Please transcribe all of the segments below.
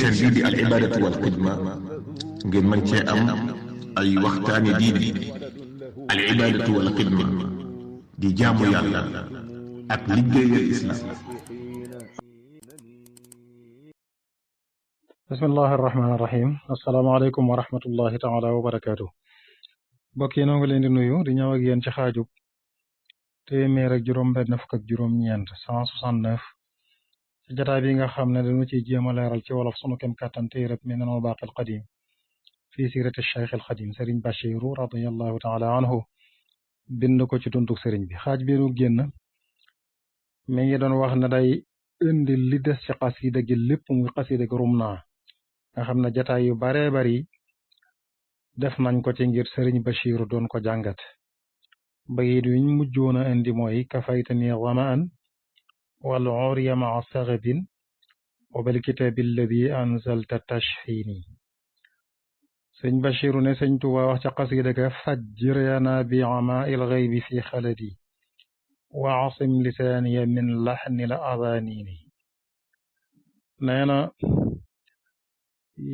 chaîne bii di al ibadatu wal xidma ngeen mën cee am ay waxtaani diine al ibadatu wal xidma di jaamu yàlla ak liggéeyal islam. bismillahi arrahmani irrahim asalaamaaleykum wa rahmatullahi taala wa barakaatu. mbokk yi noo ngi leen di nuyu di ñëw ak yéen ci xaajub téeméer ak juróom benn fukk ak juróom-ñeent 169 ci jataay bi nga xam ne dañu ciy jéem a leeral ci wolof sunu kem kàttan téereb Minanul Baaqil Qadiim fii siirati Cheikh al Xadim Serigne Bachiru radiyallahu taala anhu bind ko ci tuntuk Serigne bi. xaaj bi nu génn mi ngi doon wax ne day indi li des ci xasida gi lépp muy xasida gi Rumna nga xam ne jataay yu baree bari def nañ ko ci ngir Serigne Bachiru doon ko jàngat. bayit yuñ mujjoon a indi mooy kafaytani zamaan wal uriya maa saxabin wa bil kitaabi alladi anzalta tashfiini. sëñ Bachiru ne sëñ Tuubaa wax ca xasida ga fajjir yana bi amaa il xaybi fi xaladi wa asim lisaaniya min laxni la adaaniini. nee na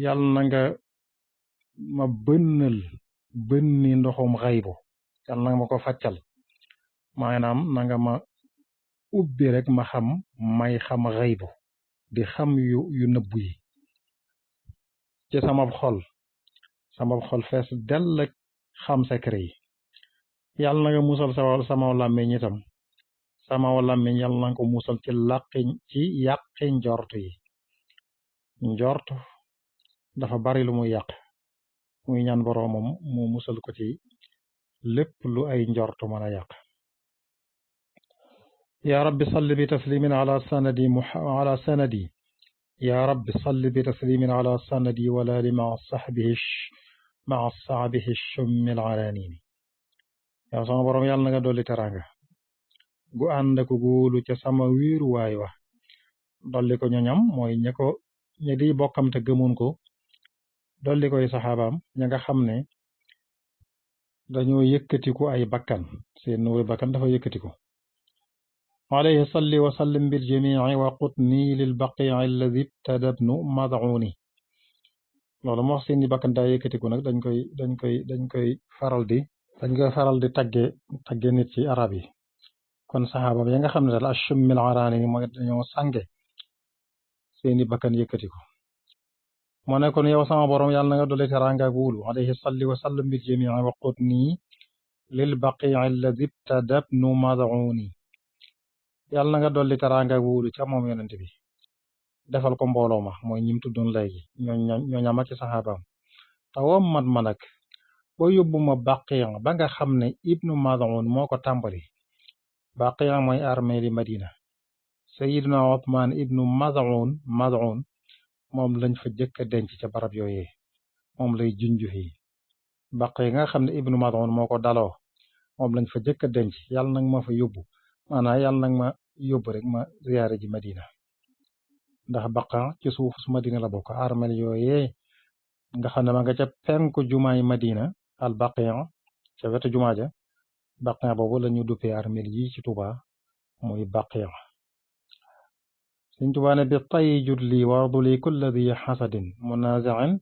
yàll na nga ma bënni ndoxum xaybu, yàll na nga ma ko faccal, maanaam na nga ma ubbi rek ma xam may xam xaybu di xam yu nëbbu yi ci sama xol fees dell ak xam secret yi. yàlla na nga musal sama làmmiñ itam sama làmmiñ yàlla na nga ko musal ci yàqi njort yi. njort dafa bari lu muy yàq, muy ñaan boroomam mu musal ko ci lépp lu ay njort mën a yàq. ya rabbi salli bi taslimin ala sanadi ya rabbi salli bi taslimin ala sanadi walaali maa sahbihi shummi al-alaanini. yow sama borom yàlla na nga dolli teraanga gu ànd ak góolu ca sama wéeruwaay wa, dolli ko ñoñam mooy ña di bokkam te gëmoon ko, dolli koy saxaabaam ña nga xam ne dañoo yëkkatiku ay bakkan, seen nuuri bakkan dafa yëkkatiku. alayhi salli wa sallim bil jamii wa qutni lil baqii alladi ibtadabnu mad'uni. loolu moo wax seen i bakkan daa yëkkatiku nag dañ koy faral di tagge nit ci arab yi. kon saxaaba ya nga xam ne daal ashummil araani ni mooy dañoo sànge seen i bakkan yëkkatiku. moo ne kon yow sama borom yàlla na nga dolli teraanga ak wóolu. alayhi salli wa sallim bil jamii wa qutni lil baqii alladi ibtadabnu mad'uni. yàlla na nga dolli teraanga ak wóolu ca moom yonent bi, defal ko mbooloo ma mooy ñim tuddoon léegi ñoo ñama ci saxaabaam. tawam ma nag boo yóbbu ma Baqiya ba nga xam ne ibnu Mad'un moo ko tàmbali. Baqiya mooy armeeli Madina. Sayyiduna Uthman ibnu Mad'un moom lañ fa jëkk a denc ca barab yooyee, moom lay junju yi. Baqiya nga xam ne ibnu Mad'un moo ko daloo moom lañ fa jëkk a denc. yàlla nag ma fa yóbbu, maanaam yàlla nag ma yóbbu rek ma ziyaare ji Madina, ndax Baqa ci suuf su Madina la bokk. armeel yooyee nga xam ne ma nga ca penku jumaay Madina al Baqiya ca wetu jumaa ja. Baqiya boobu la ñu duppee armeel yi ci Tuuba muy Baqiya. Sëñ Tuuba ne bi tay jut lii wardu li kulla di xasadin munazi'in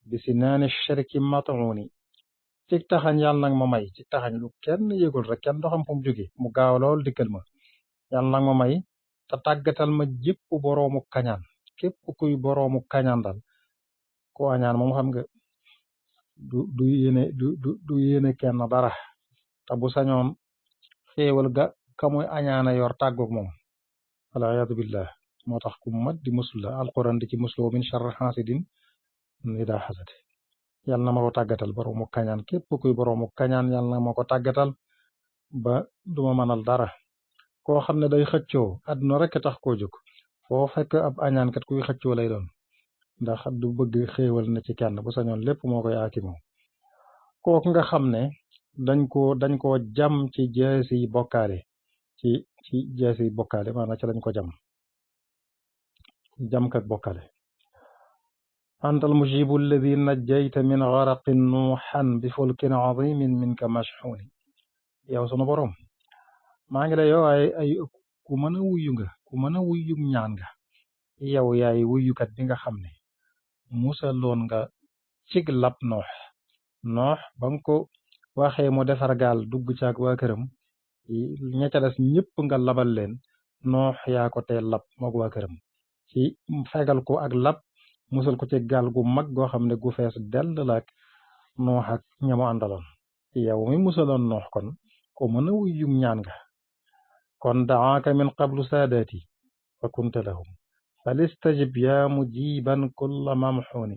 bi sinaani shirki mat'uni. ci taxañ yàlla nag ma may, ci taxañ lu kenn yëgul rek kenn doo xam fu mu jóge mu gaaw lool dikkal ma. yàlla nag ma may te tàggatal ma jépp boroomu kañaan, képp kuy boroomu kañaan dal ku añaan moom xam nga du yéene kenn dara, te bu sañoon xéewal ga ka muy añaana yor tàggoog moom. waliyaadu billah. moo tax ku mat di muslu la alquran di ci muslu min sharri xaasidin idaa xasad. yàlla na ma ko tàggatal boroomu kañaan, képp kuy boroomu kañaan yàlla na ma ko tàggatal ba duma mënal dara. koo xam ne day xëccoo àdduna rek tax koo jóg, foo fekk ab añaankat kuy xëccoo lay doon, ndax du bëgg xéewal na ci kenn, bu sañoon lépp moo koy aaki moom. kooku nga xam ne dañ koo jam ci jeesi bokkaale, ci jeesi bokkaale maanaam ci lañ ko jamkat bokkaale. antal mujibu alladi najjayta min garaqin nuuxan bi fulkin azimin minka mashxuuni. yow sunu borom maa ngi lay yow ay ku mën a wuyu nga, ku mën a wuyu ñaan nga. yow yaay wuyukat bi nga xam ne musaloon nga cig lab noox ba nga ko waxee mu defar gaal dugg ci ak waa këram ña ca des ñëpp nga labal leen noox yaa ko tee lab moog waa këram ci fegal ko ak lab musal ko ci gaal gu mag goo xam ne gu fees dell la ak noox ak ñamu àndaloon yow mi musaloon noox kon ko mën a wuyyum ñaan nga kon daaka min qablu saadaati fa kunta lahum falistajib yaa mujiban kulla mamxuuni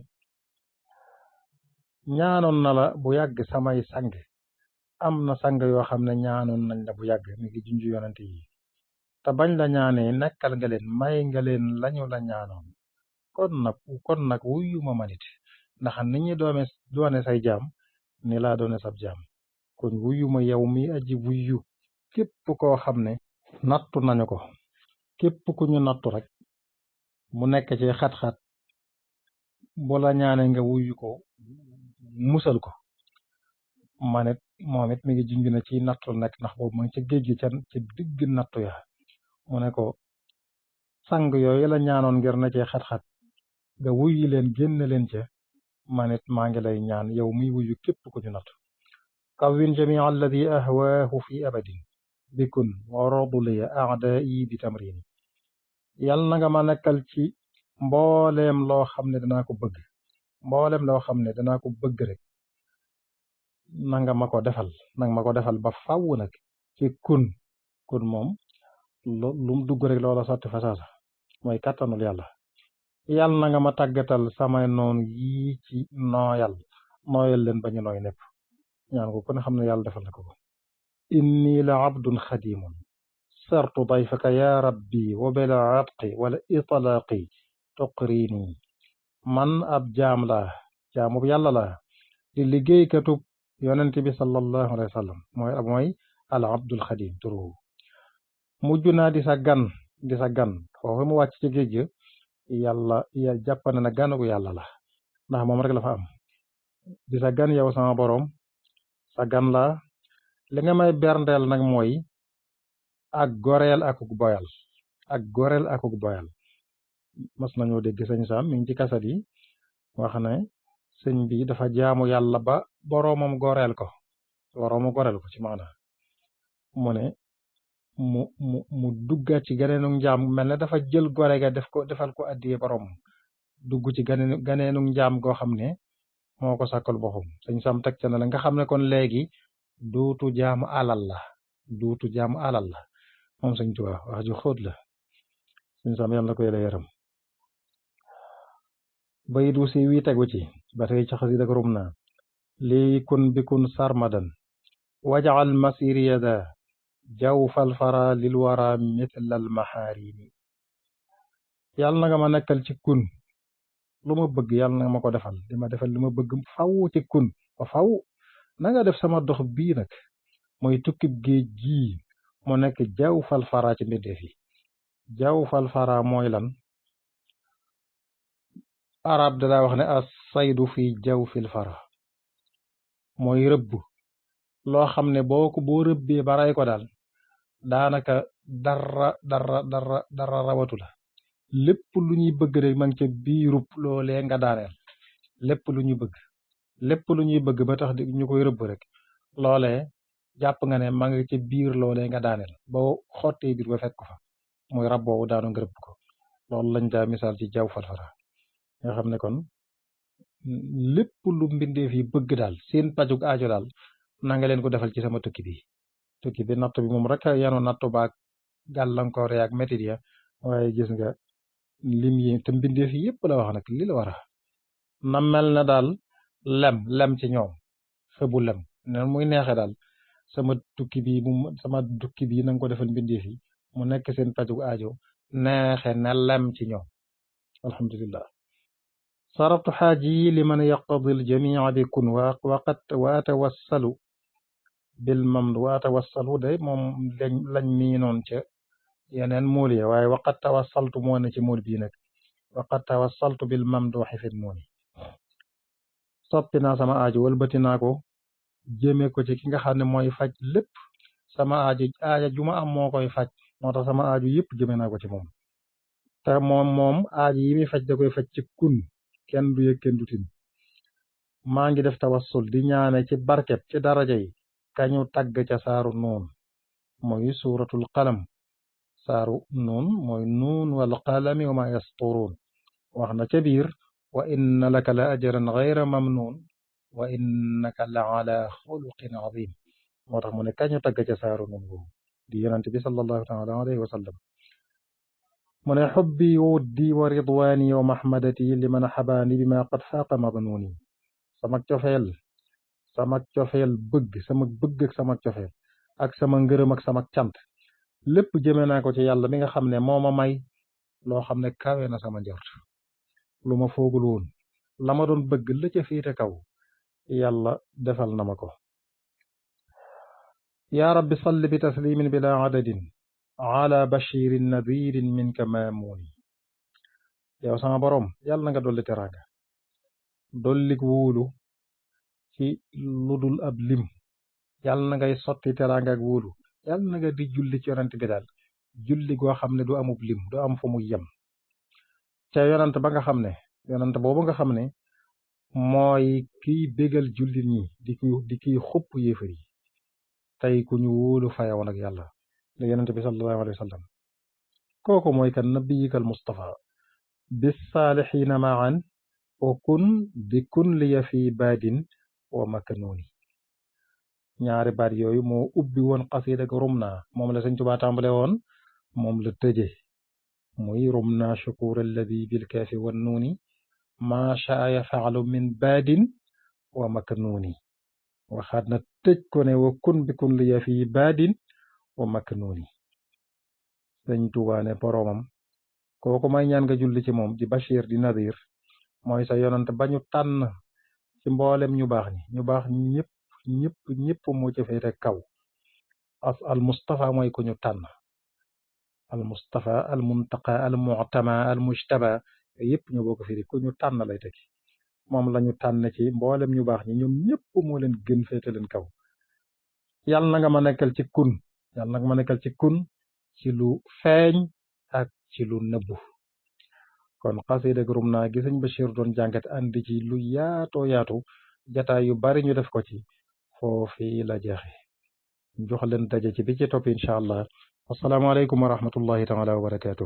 ñaanoon na la bu yàgg samay sang am na sang yoo xam ne ñaanoon nañ la bu yàgg mi ngi junj yonente yi te bañ la ñaanee nekkal nga leen may nga leen lañu la ñaanoon kon nag wuyu ma manit ndax nit ñi doone say jaam ni laa doone sab jaam kon wuyu ma yow mi aji wuyu képp koo xam ne nattu nañu ko képp ku ñu nattu rek mu nekk ci xat-xat bu la ñaane nga wuyu ko musal ko manit moom it mi ngi junj na ci nattu nekk ndax boobu mu ngi ci géej gi ci digg nattu ya mu ne ko sang yooyu la ñaanoon ngir na ci xat-xat nga wuyu leen génn leen ca manit maa ngi lay ñaan yow miy wuyu képp ku ñu nattu kawwin jamia alladi ahwaahu fi abadin bikun wa raduliya aadaa'i bi tamrini yal na nga ma nekkal ci mbooleem loo xam ne danaa ko bëgg mbooleem loo xam ne danaa ko bëgg rek nanga ma ko defal ba fàww nag ci kun moom lu mu dugg rek loola sotti fa saasa mooy kàttanul yàlla yàlla na nga ma tàggatal samay noonu yii ci nooyal leen ba ñu nooy nepp ñaan ko ku ne xam ne yàlla defal na ko inni la abdun xadimun sartu dayfaka ya rabbi wa bila atqi wala itlaaqi tuqrini man ab jaam laa jaamub yàlla laa di liggéeykatub yonent bi sallallahu alayhi wa sallam mooy al abdul xadim turuhu mujj naa di sa gan foofu mu wàcc ci géej gi yàlla jàppane na ganagu yàlla la ndax moom rek la fa am di sa gan yow sama boroom sa gan la li nga may berndeel nag mooy ak goreel akuk boyal mas nañoo dégg sëñ Sam mi ngi ci kasat yi wax ne sëñ bi dafa jaamu yàlla ba boroomam goreel ko ci maana mu ne mu duggaat ci ganeenu njaam mel ne dafa jël gore ga defal ko addiyee borom dugg ci ganeenu njaam goo xam ne moo ko sàkkal boppam sëñ Sam teg ca na la nga xam ne kon léegi duutu jaamu alal la moom sëñ Tuubaa wax ju xóot la sëñ Sam yàlla na ko yàlla yaram bayit wu si wii tegu ci ba tey ci xasida ak rum naa lii kun bikun sarmadan wajal masiri yada jawfal fara lil wara mitla al maharimi yàlla na nga ma nekkal ci kun lu ma bëgg yàlla na nga ma ko defal di ma defal lu ma bëgg faw ci kun ba faw na nga def sama dox bii nag mooy tukkib géej gii mu nekk jawfal fara ci mbindeef yi jawfal fara mooy lan arab dadaa wax ne as saydu fi jawfil fara mooy rëbb loo xam ne boo rëbbee ba ray ko daal daanaka dara rawatu la lépp lu ñuy bëgg rek ma ngi ca biirub loolee nga daaneel lépp lu ñuy bëgg ba tax ñu koy rëbb rek loolee jàpp nga ne ma ngi ca biir loolee nga daaneel boo xottee biir ba fekk ko fa muy rab boobu daanu nga rëbb ko loolu lañ daa misaal ci jaw falfara nga xam ne kon lépp lu mbindeef yi bëgg daal seen pajug aajo daal na nga leen ko defal ci sama tukki bi nattu bi moom rek yanu nattu baag gàllankoor yaak métit ya waaye gis nga lim yi te mbindeef yi yëpp la wax nag li la war a na mel na daal lem ci ñoom xëbu lem ne muy neexe daal sama tukki bi na nga ko defal mbindeef yi mu nekk seen pajug aajo neexe na lem ci ñoom alhamdulillah saraftu xaaji liman yaqtadi aljamia bi kun waatawassalu bil mamd waatawassalu day moom lañ miinoon ca yeneen mool ya waaye waqat tawassaltu moo ne ci mool bii nag waqat tawassaltu bil mamduxi fit mooni soppi naa sama aajo wëlbati naa ko jëme ko ci ki nga xam ne mooy faj lépp sama aajo ju ma am moo koy faj moo tax sama aajo yëpp jëme naa ko ci moom te moom aajo yi muy faj da koy faj ci kun kenn du yëg kenn du tin maa ngi def tawassul di ñaane ci barket ci daraja yi kañu tagg ca saaru nuun mooy suuratul qalam saaru nuun mooy nuun wal qalami wa ma yasturuun wax na ca biir wa inna laka la ajran gayra mamnuun wa innaka la ala xuluqin azim moo tax mu ne kañu tagg ca saaru nuun boobu di yonent bi sallallahu taala alayhi wa sallam mu ne xubbi wuddi wa ridwaani wa mahmadati liman xabaani bima qad faaqa madnuuni samak cofeel bëgg ak samak cofeel ak sama ngërëm ak samak cant lépp jëme naa ko ci yàlla mi nga xam ne moo ma may loo xam ne kawe na sama njort lu ma foogul woon la ma doon bëgg la ca féete kaw yàlla defal na ma ko yaa rabbi salli bi taslimin bila adadin ala bashirin nadirin minka maamuuni yow sama borom yàlla na nga dolli teraanga dollik wóolu ci lu dul ab lim yàlla na ngay sotti teraanga ak wóolu yàlla na nga di julli ci yonent bi daal julli goo xam ne du amub lim du am fu mu yem ca yonent ba nga xam ne yonent boobu nga xam ne mooy kiy bégal jullit ñi di kiy xupp yéefar yi tey ku ñu wóolu fayawoon ak yàlla da yonent bi sallallahu alayhi wa sallam kooku mooy kan nabiyikal mustafa bis saalixiina maan wa kun bi kun liya fi baadin wa makanooni ñaari baat yooyu moo ubbi woon xasiida ak rumna moom la Sëñ Tuubaa tàmbale woon moom la tëje muy rumna shukuur alladi bilkaafi wan nuuni maa shaa yafaalu min baadin wa makanooni waxaat na tëj ko ne wa kun bi kun liya fi baadin wa makanooni Sëñ Tuubaa ne boroomam kooku may ñaan nga julli ci moom di Bachir di Nadir mooy sa yonant ba ñu tànn ci mboolem ñu baax ñi ñëpp moo ci féete kaw al Mustafa mooy ku ñu tànn al Mustafa al Muntaqa al Mu'tama al Mujtaba yëpp ñu bokk firi ku ñu tànn lay tegi moom la ñu tànn ci mboolem ñu baax ñi ñoom ñëpp moo leen gën féete leen kaw yàlla na nga ma nekkal ci kun ci lu feeñ ak ci lu nëbbu kon xasida ak Rumna gi Sëñ Bachir doon jàngat andi ci lu yaatoo yaatu jataay yu bari ñu def ko ci foofii la jeexe jox leen daje ci bi ci topp incha allah asalaamaaleykum wa rahmatullahi taala wa barakaatu